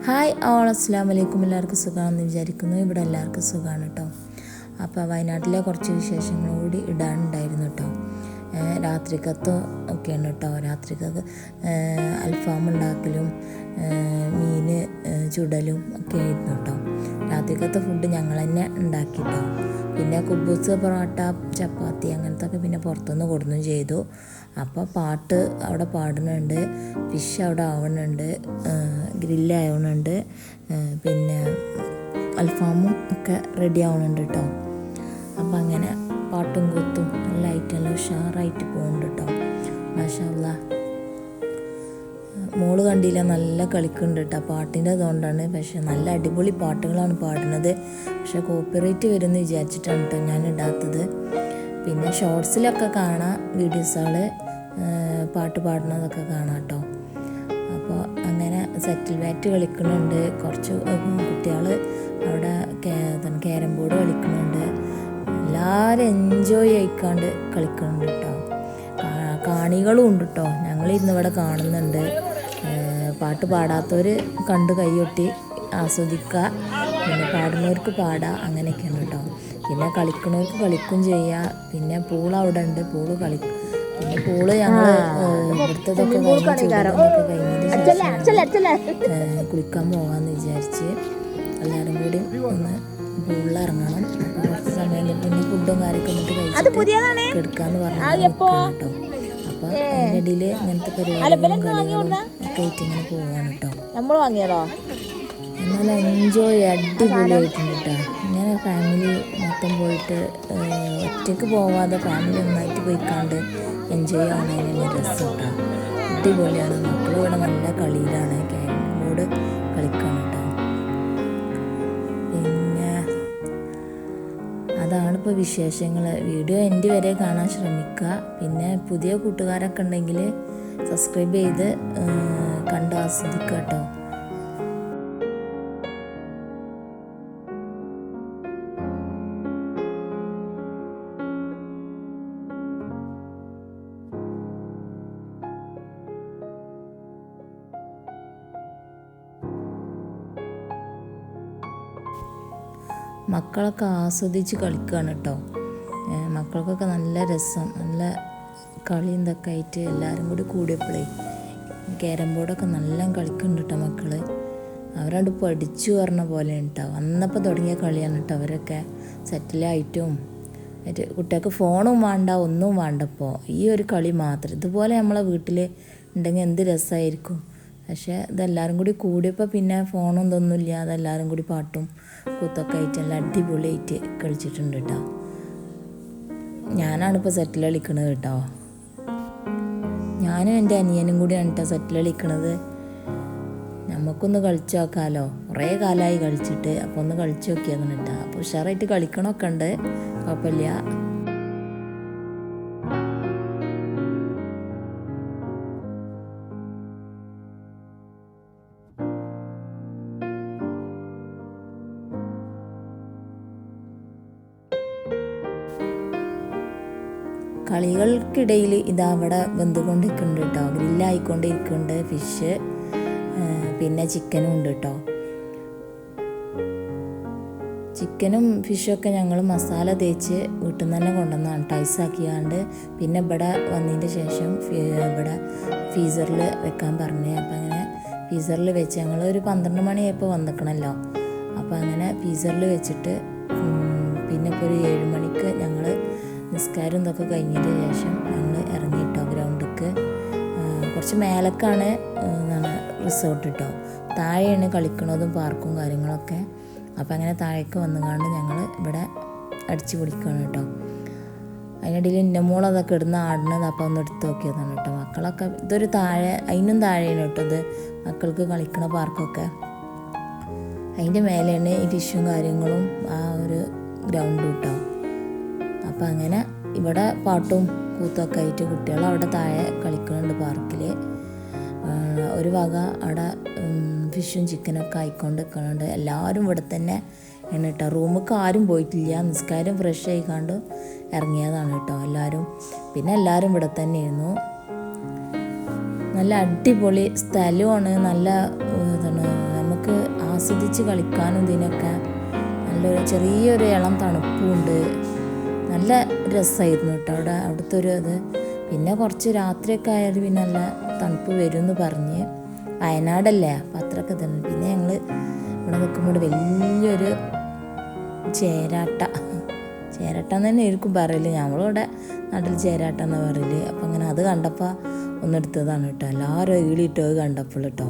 Hi all, അസ്സലാമു അലൈക്കും. എല്ലാവർക്കും സുഖമാണെന്ന് വിചാരിക്കുന്നു. ഇവിടെ എല്ലാവർക്കും സുഖമാണ് കേട്ടോ. അപ്പോൾ വയനാട്ടിലെ കുറച്ച് വിശേഷങ്ങൾ കൂടി ഇടാനുണ്ടായിരുന്നു കേട്ടോ. രാത്രിക്കത്ത് ഒക്കെയാണ് കേട്ടോ. രാത്രിക്കൊക്കെ അൽഫാം ഉണ്ടാക്കലും മീൻ ചുടലും ഒക്കെ ആയിരുന്നു കേട്ടോ. രാത്രിക്കത്തെ ഫുഡ് ഞങ്ങൾ തന്നെ ഉണ്ടാക്കിട്ടോ. പിന്നെ കുബൂസ്, പൊറോട്ട, ചപ്പാത്തി അങ്ങനത്തെ ഒക്കെ പിന്നെ പുറത്തുനിന്ന് കൊടുന്നും ചെയ്തു. അപ്പോൾ പാട്ട് അവിടെ പാടുന്നുണ്ട്, ഫിഷ് അവിടെ ആവുന്നുണ്ട്, ഗ്രില്ലാവുന്നുണ്ട്, പിന്നെ അൽഫാമും ഒക്കെ റെഡി ആവുന്നുണ്ട് കേട്ടോ. അപ്പം അങ്ങനെ പാട്ടും കൂത്തും നല്ല ഐറ്റെല്ലാം ഉഷാറായിട്ട് പോകുന്നുണ്ട് കേട്ടോ. മാഷാ അല്ലാഹ്. മോള് കണ്ടില്ല, നല്ല കളിക്കുന്നുണ്ട് കേട്ടോ. പാട്ടിൻ്റെ അതുകൊണ്ടാണ്. പക്ഷേ നല്ല അടിപൊളി പാട്ടുകളാണ് പാടുന്നത്. പക്ഷേ കോപ്പിറൈറ്റ് വരുമെന്ന് വിചാരിച്ചിട്ടാണ് കേട്ടോ ഞാൻ ഇടാത്തത്. പിന്നെ ഷോർട്സിലൊക്കെ കാണാം വീഡിയോസുകൾ, പാട്ട് പാടുന്നതൊക്കെ കാണാം കേട്ടോ. അപ്പോൾ അങ്ങനെ സെറ്റിൽ ബാറ്റ് കളിക്കുന്നുണ്ട്. കുറച്ച് കുട്ടികൾ അവിടെ ക്യാരം ബോർഡ് കളിക്കുന്നുണ്ട്. എല്ലാവരും എൻജോയ് ആയിക്കാണ്ട് കളിക്കുന്നുണ്ട് കേട്ടോ. കാണികളും ഉണ്ട് കേട്ടോ. ഞങ്ങളിന്നിവിടെ കാണുന്നുണ്ട്. പാട്ട് പാടാത്തവർ കണ്ട് കൈയൊട്ടി ആസ്വദിക്കുക, പിന്നെ പാടുന്നവർക്ക് പാടുക, അങ്ങനെയൊക്കെയാണ് കേട്ടോ. പിന്നെ കളിക്കുന്നവർക്ക് കളിക്കും ചെയ്യുക. പിന്നെ പൂൾ അവിടെ ഉണ്ട്, പിന്നെ പൂള് ഞങ്ങൾ ഇവിടുത്തതൊക്കെ കഴിഞ്ഞതിന് ശേഷം കുളിക്കാൻ പോകാമെന്ന് വിചാരിച്ച് എല്ലാവരും കൂടി ഒന്ന് പൂളിൽ ഇറങ്ങണം. അപ്പോൾ കുറച്ച് സമയം പിന്നെ ഫുഡും കാര്യമൊക്കെ എന്നിട്ട് കഴിച്ചിട്ട് കിടക്കാമെന്ന് പറഞ്ഞു കേട്ടോ. അപ്പോൾ അതിൻ്റെ ഇടയിൽ ഇങ്ങനത്തെ പരിപാടികളും കളികളും ഒക്കെ ആയിട്ട് ഇങ്ങനെ പോവാണ് കേട്ടോ. എന്നാൽ എൻജോയ് അടിപൊളിയായിട്ടുണ്ട് കേട്ടോ. ഇങ്ങനെ ഫാമിലി മൊത്തം പോയിട്ട് ഒറ്റയ്ക്ക് പോവാതെ ഫാമിലി ഒന്നായിട്ട് പോയിക്കാണ്ട് എൻജോയ് ആവുന്നതിനുള്ള രസം കേട്ടോ. അടിപൊളിയാണ്. മക്കളും ഇവിടെ നല്ല കളിയിലാണ്, ക്യാരം ബോർഡ് കളിക്കാണ് കേട്ടോ. പിന്നെ അതാണിപ്പോൾ വിശേഷങ്ങൾ. വീഡിയോ എൻ്റെ വരെ കാണാൻ ശ്രമിക്കുക. പിന്നെ പുതിയ കൂട്ടുകാരൊക്കെ ഉണ്ടെങ്കിൽ സബ്സ്ക്രൈബ് ചെയ്ത് കണ്ട് ആസ്വദിക്കുക കേട്ടോ. മക്കളൊക്കെ ആസ്വദിച്ച് കളിക്കുകയാണ് കേട്ടോ. മക്കൾക്കൊക്കെ നല്ല രസം, നല്ല കളി ഇതൊക്കെ ആയിട്ട് എല്ലാവരും കൂടി കൂടിയപ്പോഴേ ക്യാരം ബോർഡൊക്കെ നല്ല കളിക്കുന്നുണ്ട് കേട്ടോ മക്കൾ. അവരണ്ട് പഠിച്ചു പറഞ്ഞ പോലെ കേട്ടോ. വന്നപ്പോൾ തുടങ്ങിയ കളിയാണ് കേട്ടോ. അവരൊക്കെ സെറ്റിലായിട്ടും കുട്ടികൾക്ക് ഫോണും വേണ്ട, ഒന്നും വേണ്ടപ്പോൾ ഈ ഒരു കളി മാത്രം. ഇതുപോലെ നമ്മളെ വീട്ടിൽ ഉണ്ടെങ്കിൽ എന്ത് രസമായിരിക്കും. പക്ഷേ ഇതെല്ലാവരും കൂടി കൂടിയപ്പോൾ പിന്നെ ഫോണും ഇതൊന്നും ഇല്ലാതെ എല്ലാവരും കൂടി പാട്ടും കൂത്തൊക്കെ ആയിട്ട് എല്ലാം അടിപൊളിയായിട്ട് കളിച്ചിട്ടുണ്ട് കേട്ടോ. ഞാനാണിപ്പോൾ സെറ്റിൽ കളിക്കണത് കേട്ടോ. ഞാനും എൻ്റെ അനിയനും കൂടിയാണ് കേട്ടോ സെറ്റിൽ കളിക്കണത്. നമുക്കൊന്ന് കളിച്ചു നോക്കാമല്ലോ, കുറേ കാലമായി കളിച്ചിട്ട്. അപ്പോൾ ഒന്ന് കളിച്ചു നോക്കിയതാണ് കേട്ടോ. അപ്പോൾ ഉഷാറായിട്ട് കളിക്കണമൊക്കെ ഉണ്ട്, കുഴപ്പമില്ല. കളികൾക്കിടയിൽ ഇതാ അവിടെ വെന്തുകൊണ്ടിരിക്കുന്നുണ്ട് കേട്ടോ. ഗ്രില്ലായിക്കൊണ്ടിരിക്കുന്നുണ്ട് ഫിഷ്, പിന്നെ ചിക്കനും ഉണ്ട് കേട്ടോ. ചിക്കനും ഫിഷൊക്കെ ഞങ്ങൾ മസാല തേച്ച് വീട്ടിൽ നിന്ന് തന്നെ കൊണ്ടുവന്നാണ് ടൈസാക്കിയാണ്ട്. പിന്നെ ഇവിടെ വന്നതിൻ്റെ ശേഷം ഇവിടെ ഫ്രീസറിൽ വെക്കാൻ പറഞ്ഞു. അപ്പം അങ്ങനെ ഫ്രീസറിൽ വെച്ച് ഞങ്ങൾ ഒരു 12 മണിയായപ്പോൾ വന്നിക്കണമല്ലോ. അപ്പോൾ അങ്ങനെ ഫ്രീസറിൽ വെച്ചിട്ട് പിന്നെ ഇപ്പോൾ ഒരു 7 മണിക്ക് ഞങ്ങൾ നിസ്കാരം ഇതൊക്കെ കഴിഞ്ഞതിന് ശേഷം ഞങ്ങൾ ഇറങ്ങിയിട്ടോ ഗ്രൗണ്ടിലേക്ക്. കുറച്ച് മേലക്കാണ് റിസോർട്ട് കേട്ടോ. താഴെയാണ് കളിക്കണതും പാർക്കും കാര്യങ്ങളൊക്കെ. അപ്പോൾ അങ്ങനെ താഴേക്ക് വന്നുകൊണ്ട് ഞങ്ങൾ ഇവിടെ അടിച്ചു പൊളിക്കുകയാണ് കേട്ടോ. അതിനിടയിൽ എൻ്റെ മോളതൊക്കെ ഇടുന്ന ആടുന്നത് അപ്പോൾ ഒന്ന് എടുത്ത് നോക്കിയതാണ് കേട്ടോ. മക്കളൊക്കെ ഇതൊരു താഴെ, അതിനും താഴെയാണ് കേട്ടോ ഇത് മക്കൾക്ക് കളിക്കണ പാർക്കൊക്കെ. അതിൻ്റെ മേലെയാണ് ഈ ഫിഷും കാര്യങ്ങളും ആ ഒരു ഗ്രൗണ്ടും കേട്ടോ. അപ്പം അങ്ങനെ ഇവിടെ പാട്ടും കൂത്തൊക്കെ ആയിട്ട് കുട്ടികൾ അവിടെ താഴെ കളിക്കുന്നുണ്ട് പാർക്കിൽ. ഒരു വക അവിടെ ഫിഷും ചിക്കനൊക്കെ ആയിക്കൊണ്ട് നിൽക്കുന്നുണ്ട്. എല്ലാവരും ഇവിടെ തന്നെ ആണ് കേട്ടോ. റൂമൊക്കെ ആരും പോയിട്ടില്ല. നിസ്കാരം ഫ്രഷ് ആയിക്കാണ്ട് ഇറങ്ങിയതാണ് കേട്ടോ എല്ലാവരും. പിന്നെ എല്ലാവരും ഇവിടെ തന്നെയായിരുന്നു. നല്ല അടിപൊളി സ്ഥലമാണ്. നല്ല നമുക്ക് ആസ്വദിച്ച് കളിക്കാനും ഇതിനൊക്കെ നല്ലൊരു ചെറിയൊരു ഇളം തണുപ്പുണ്ട്. നല്ല രസമായിരുന്നു കേട്ടോ അവിടുത്തെ ഒരു ഇത്. പിന്നെ കുറച്ച് രാത്രിയൊക്കെ ആയാൽ പിന്നെ നല്ല തണുപ്പ് വരും എന്ന് പറഞ്ഞ്. വയനാടല്ലേ അപ്പം അത്രയൊക്കെ തന്നെ. പിന്നെ ഞങ്ങൾ ഇവിടെ നിൽക്കുമ്പോൾ വലിയൊരു ചേരാട്ട എന്ന് തന്നെ ആയിരിക്കും പറയല്, ഞങ്ങളിവിടെ നാട്ടിൽ ചേരാട്ട എന്ന് പറയല്. അപ്പം അങ്ങനെ അത് കണ്ടപ്പോൾ ഒന്നെടുത്തതാണ് കേട്ടോ. എല്ലാവരും ഈളിയിട്ടോ അത് കണ്ടപ്പോൾ കേട്ടോ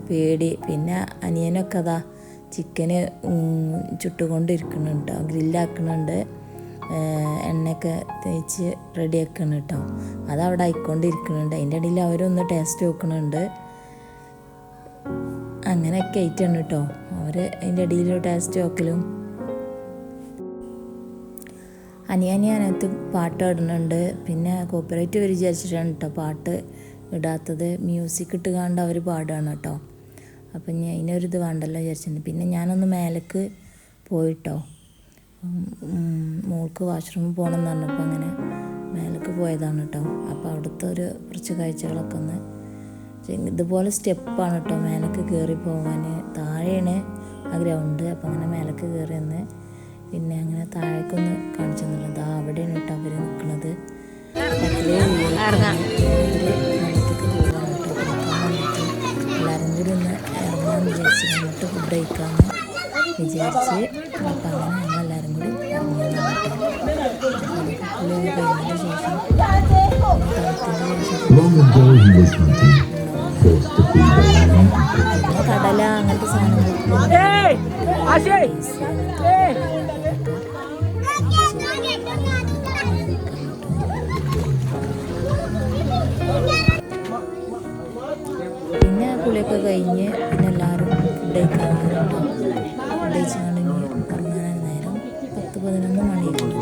പേടി. പിന്നെ അനിയനൊക്കെ അതാ ചിക്കന് ചുട്ടുകൊണ്ടിരിക്കുന്നുണ്ട്, ഗ്രില്ലാക്കുന്നുണ്ട്, എണ്ണയൊക്കെ തേച്ച് റെഡിയാക്കണം കേട്ടോ. അതവിടെ ആയിക്കൊണ്ടിരിക്കുന്നുണ്ട്. അതിൻ്റെ ഇടയിൽ അവരൊന്ന് ടേസ്റ്റ് നോക്കുന്നുണ്ട്. അങ്ങനെയൊക്കെ ആയിട്ടാണ് കേട്ടോ അവർ അതിൻ്റെ ഇടയിൽ ടേസ്റ്റ് നോക്കലും. അനിയനകത്ത് പാട്ട് ഇടുന്നുണ്ട്. പിന്നെ കോപ്പറേറ്റ് വിചാരിച്ചിട്ടാണ് കേട്ടോ പാട്ട് ഇടാത്തത്. മ്യൂസിക് ഇട്ട് കണ്ട് അവർ പാടുകയാണ് കേട്ടോ. അപ്പം ഞാൻ അതിനൊരിത് വേണ്ടല്ലോ വിചാരിച്ചിട്ടുണ്ട്. പിന്നെ ഞാനൊന്ന് മേലേക്ക് പോയിട്ടോ, മോൾക്ക് വാഷ്റൂമിൽ പോകണം എന്ന് പറഞ്ഞപ്പോൾ അങ്ങനെ മേലേക്ക് പോയതാണ് കേട്ടോ. അപ്പോൾ അവിടുത്തെ കുറച്ച് കാഴ്ചകളൊക്കെ ഒന്ന് ഇതുപോലെ സ്റ്റെപ്പാണ് കേട്ടോ മേലേക്ക് കയറി പോകാൻ. താഴെയാണ് ആ ഗ്രൗണ്ട്. അപ്പോൾ അങ്ങനെ മേലേക്ക് കയറി ഒന്ന് പിന്നെ അങ്ങനെ താഴേക്കൊന്ന് കാണിച്ചു തന്നിട്ടുണ്ട്. അവിടെയാണ് കേട്ടോ അവർ നിൽക്കുന്നത്. എല്ലാവരും കൂടി ഒന്ന് ഇറങ്ങാമെന്ന് വിചാരിച്ച് അങ്ങോട്ട് ഫുഡ് കഴിക്കാമെന്ന് വിചാരിച്ച്. അപ്പം അങ്ങനെ ഞങ്ങളെല്ലാവരും കൂടി ഇറങ്ങിയതാണ് കേട്ടോ. പുള്ളി കഴിഞ്ഞതിന് ശേഷം കടല അങ്ങനത്തെ സാധനങ്ങൾ പിന്നെ കുളിയൊക്കെ കഴിഞ്ഞ് പിന്നെ എല്ലാവരും ഫുഡ് കഴിക്കാൻ കേട്ടോ. ഫുഡ് കഴിച്ച് കണ്ടിട്ട് ഇറങ്ങാൻ നേരം 10-11 മണിയായിരുന്നു.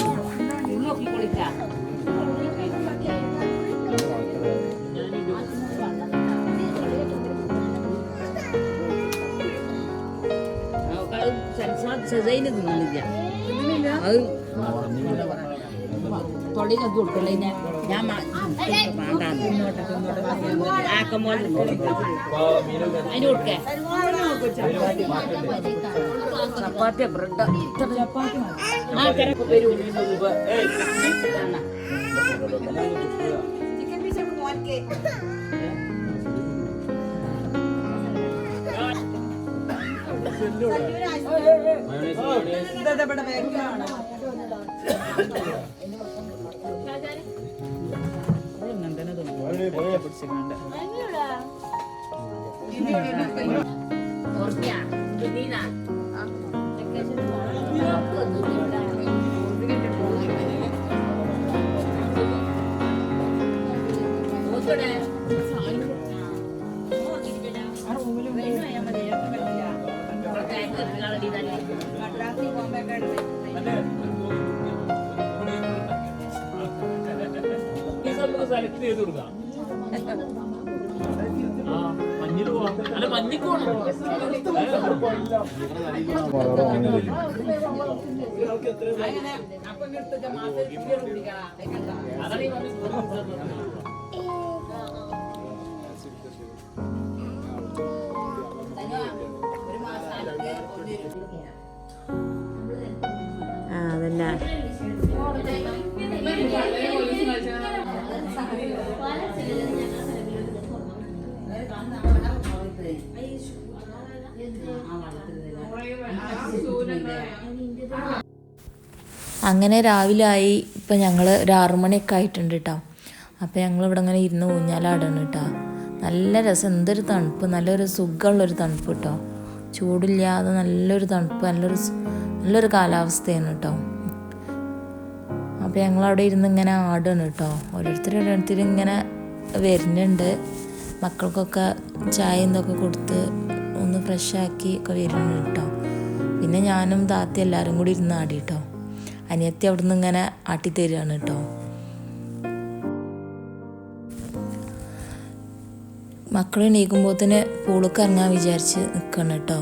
സജൈന് തിന്നില്ല അത് തൊടിയൊക്കെ കൊടുക്കല്ലേ ഞാൻ ആക്കുമ്പോൾ അതിന് കൊടുക്കേ ചപ്പാത്തി ബ്രെഡ് ആ തിരക്ക് വരൂ. സെലക്ട് ചെയ്ത് കൊടുക്കാം. മഞ്ഞിൽ പോവാം, അല്ല മഞ്ഞിക്ക് പോകണം. അതല്ല അങ്ങനെ രാവിലായി. ഇപ്പം ഞങ്ങൾ ഒരു 6 മണിയൊക്കെ ആയിട്ടുണ്ട് കേട്ടോ. അപ്പോൾ ഞങ്ങളിവിടെ അങ്ങനെ ഇരുന്ന് ഊഞ്ഞാലാടാണ് കേട്ടോ. നല്ല രസം, എന്തൊരു തണുപ്പ്, നല്ലൊരു സുഖമുള്ളൊരു തണുപ്പ് കേട്ടോ. ചൂടില്ലാതെ നല്ലൊരു തണുപ്പ്, നല്ലൊരു കാലാവസ്ഥയാണ് കേട്ടോ. അപ്പോൾ ഞങ്ങളവിടെ ഇരുന്ന് ഇങ്ങനെ ആടുകയാണ് കേട്ടോ. ഓരോരുത്തരും ഇങ്ങനെ വരുന്നുണ്ട്. മക്കൾക്കൊക്കെ ചായ എന്തൊക്കെ കൊടുത്ത് ഒന്ന് ഫ്രഷാക്കി ഒക്കെ വരുന്നുണ്ട് കേട്ടോ. പിന്നെ ഞാനും താത്തി എല്ലാവരും കൂടി ഇരുന്ന് ആടി കേട്ടോ. അനിയത്തി അവിടെ നിന്ന് ഇങ്ങനെ ആട്ടിത്തരികയാണ് കേട്ടോ. മക്കൾ എണീക്കുമ്പോഴത്തേന് പൂളൊക്കെ ഇറങ്ങാൻ വിചാരിച്ച് നിൽക്കണം കേട്ടോ.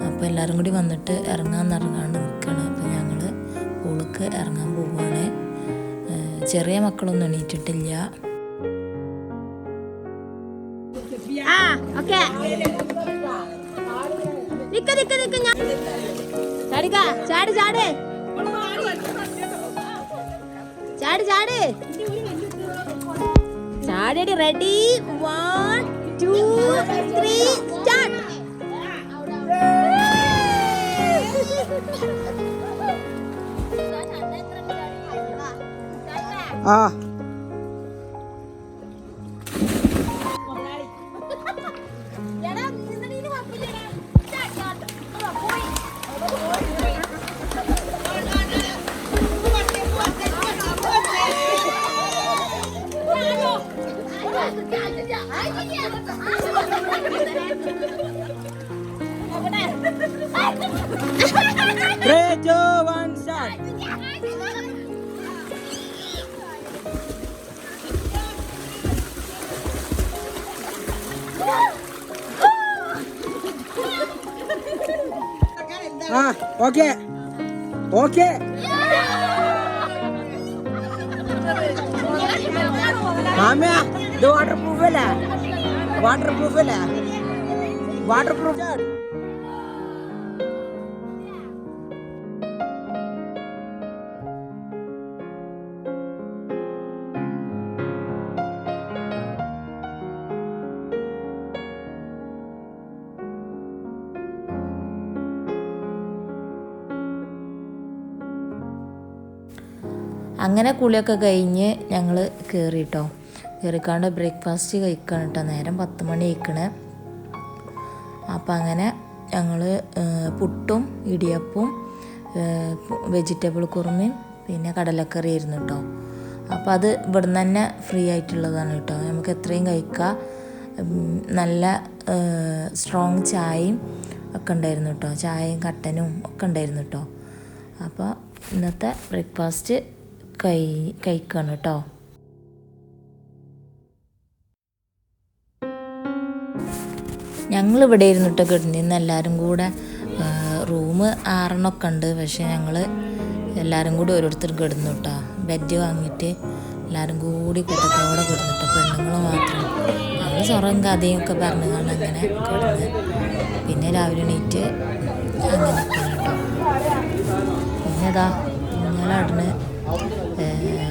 അപ്പോൾ എല്ലാവരും കൂടി വന്നിട്ട് ഇറങ്ങാണ്ട് നിൽക്കണം. അപ്പോൾ ഞങ്ങൾ പൂളൊക്കെ ഇറങ്ങാൻ പോവുകയാണ്. ചെറിയ മക്കളൊന്നും എണീറ്റിട്ടില്ല. നിക്ക നിക്ക നിക്ക ഞാൻ ചാടിക്ക ചാട് ചാട് ചാട് ചാട് ചാടി റെഡി 1 2 3 സ്റ്റാർട്ട് ആ ഓക്കെ ഓക്കെ മാമിയ ഇത് വാട്ടർ പ്രൂഫ് അല്ലേ വാട്ടർ പ്രൂഫ് അല്ലേ വാട്ടർ പ്രൂഫ് അങ്ങനെ കുളിയൊക്കെ കഴിഞ്ഞ് ഞങ്ങൾ കയറിട്ടോ കയറിക്കാണ്ട് ബ്രേക്ക്ഫാസ്റ്റ് കഴിക്കണം കേട്ടോ നേരം 10 മണി കഴിക്കണേ അപ്പം അങ്ങനെ ഞങ്ങൾ പുട്ടും ഇടിയപ്പവും വെജിറ്റബിൾ കുറുമയും പിന്നെ കടലക്കറി ആയിരുന്നു കേട്ടോ അപ്പോൾ അത് ഇവിടുന്ന് തന്നെ ഫ്രീ ആയിട്ടുള്ളതാണ് കേട്ടോ നമുക്ക് എത്രയും കഴിക്കാം നല്ല സ്ട്രോങ് ചായയും ഒക്കെ ഉണ്ടായിരുന്നു കേട്ടോ ചായയും കട്ടനും ഒക്കെ ഉണ്ടായിരുന്നു കേട്ടോ അപ്പോൾ ഇന്നത്തെ ബ്രേക്ക്ഫാസ്റ്റ് കഴിക്കണം കേട്ടോ ഞങ്ങളിവിടെ ഇരുന്നിട്ട് കിടന്നിന്ന് എല്ലാവരും കൂടെ റൂം 6 ഉണ്ട് പക്ഷേ ഞങ്ങൾ എല്ലാവരും കൂടി ഓരോരുത്തർ കിടന്നു കേട്ടോ ബെഡ് വാങ്ങിയിട്ട് എല്ലാവരും കൂടി കൂട്ടത്തോടെ കിടന്നിട്ട് പെണ്ണുങ്ങൾ മാത്രം ഞങ്ങൾ സ്വറം കഥയും ഒക്കെ പറഞ്ഞു കൊണ്ട് അങ്ങനെ കിടന്ന് പിന്നെ രാവിലെ എണീറ്റ് അങ്ങനെ കേട്ടോ പിന്നെ ഇതാ കുഞ്ഞാലാടിന്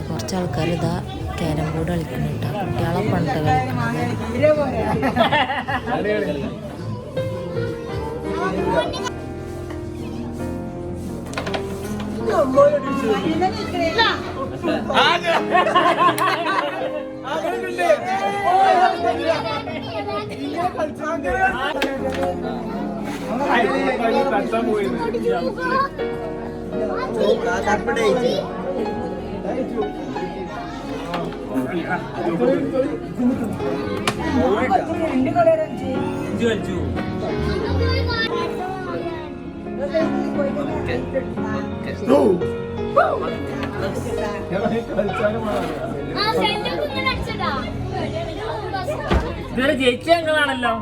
കുറച്ച് ആൾക്കാർ ഇതാ ക്യാരം ബോർഡ് കളിക്കുന്നു കേട്ടോ കുട്ടികളെ പണ്ട് ജയിച്ച ഞങ്ങളാണല്ലോ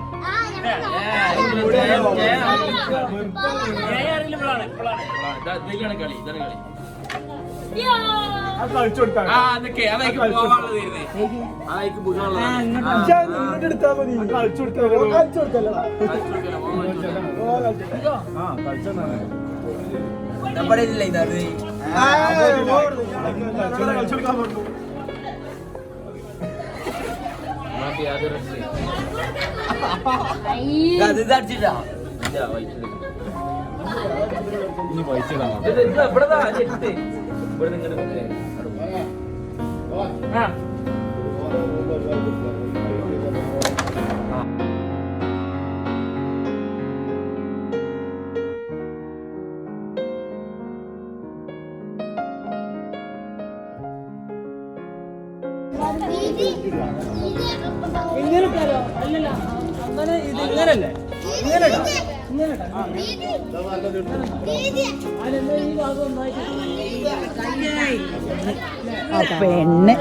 പെണ്ണ്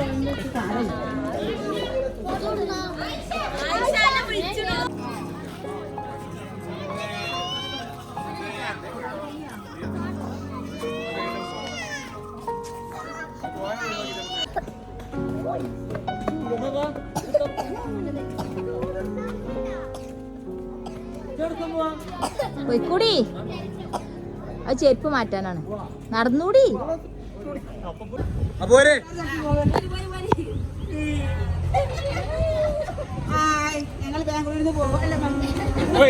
പോയിക്കൂടി അത് ചെരുപ്പ് മാറ്റാനാണ് നടന്നൂടി ഞങ്ങൾ ബാംഗ്ലൂരിൽ നിന്ന് പോകും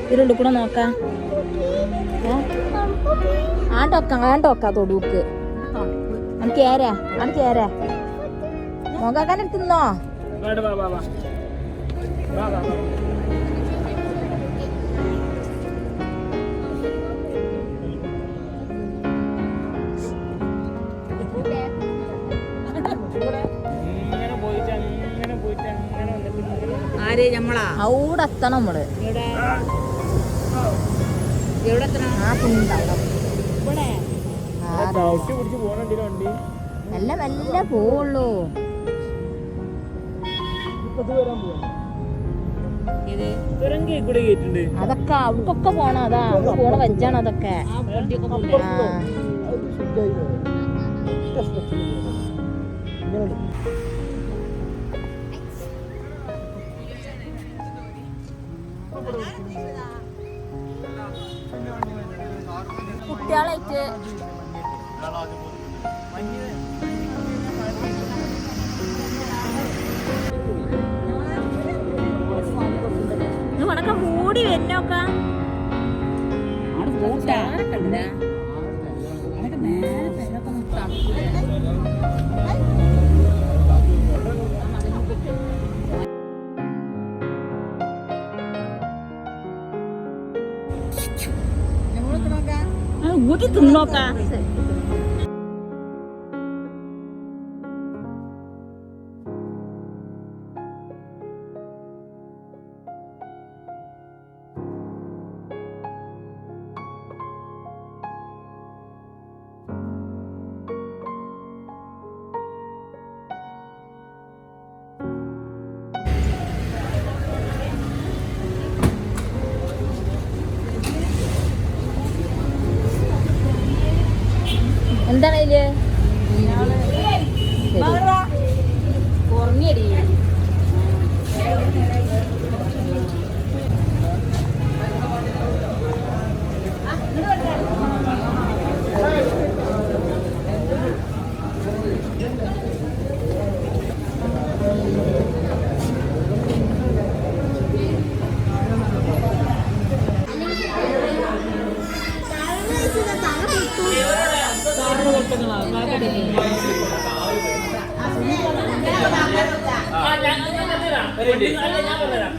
ഇതിലുണ്ട് കൂടെ നോക്കാം ആണ്ടോക്ക തൊടുക്ക് അനക്ക് ഏരാ നോക്കാൻ എടുത്തുന്നോ ആര് നമ്മളാ അവിടെ എത്തണം നമ്മള് എവിടെ എത്തണം ആ കുണ്ടാവും ഇവിടെ മെല്ലെ മെല്ലെ പോവുള്ളൂ അതൊക്കെ അവർക്കൊക്കെ പോണം അതാ അവിടെ പോണ വെച്ചാണ് അതൊക്കെ ആ കുട്ടികളായിട്ട് വടക്ക മൂടി വരുന്നോക്ക ഊട്ടി തിന്നോക്ക എന്താണ് അതില് കുറഞ്ഞടി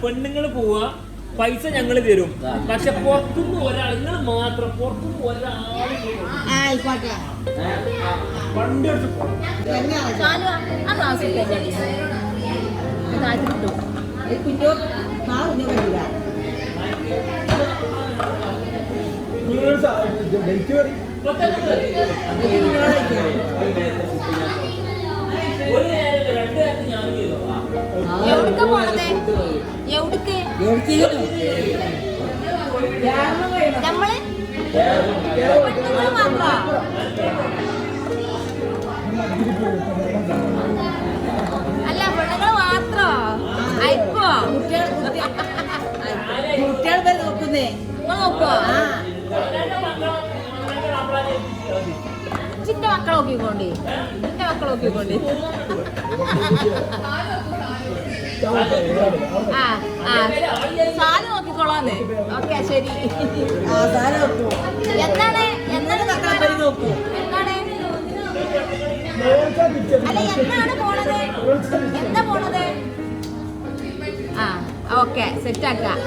പെണ്ണുങ്ങള് പോവാ പൈസ ഞങ്ങള് തരും പക്ഷെ പുറത്തുനിന്ന് ഒരാൾ നിങ്ങൾ മാത്രം പുറത്തുനിന്ന് ഒരാൾ വണ്ടി എവിടുക്ക പോണത് എവിടുക്ക് നമ്മള് മാത്രോ അല്ല പെണ്ണുങ്ങള് മാത്രോ അയക്കോ കുട്ടികൾ പേര് നോക്കുന്നേ നോക്കോ ചിന്റെ മക്കളെ നോക്കിക്കോണ്ടി എന്റെ മക്കളെ നോക്കിക്കോണ്ടി ആ ആ സാല് നോക്കിക്കോളാന്ന് ഓക്കെ ശരി എന്താണ് എന്താണ് എന്താണ് അല്ല എന്നാണ് പോണത് എന്താ പോണത് ആ ഓക്കെ സെറ്റാക്കാം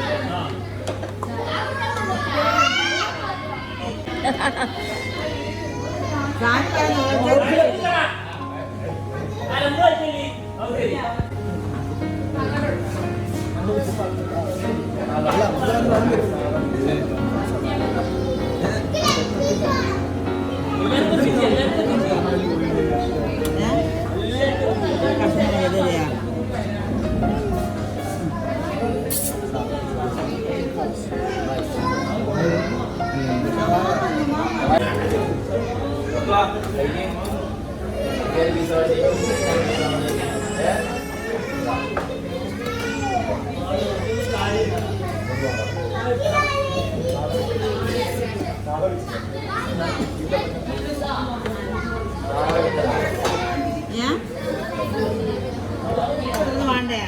വേണ്ടേ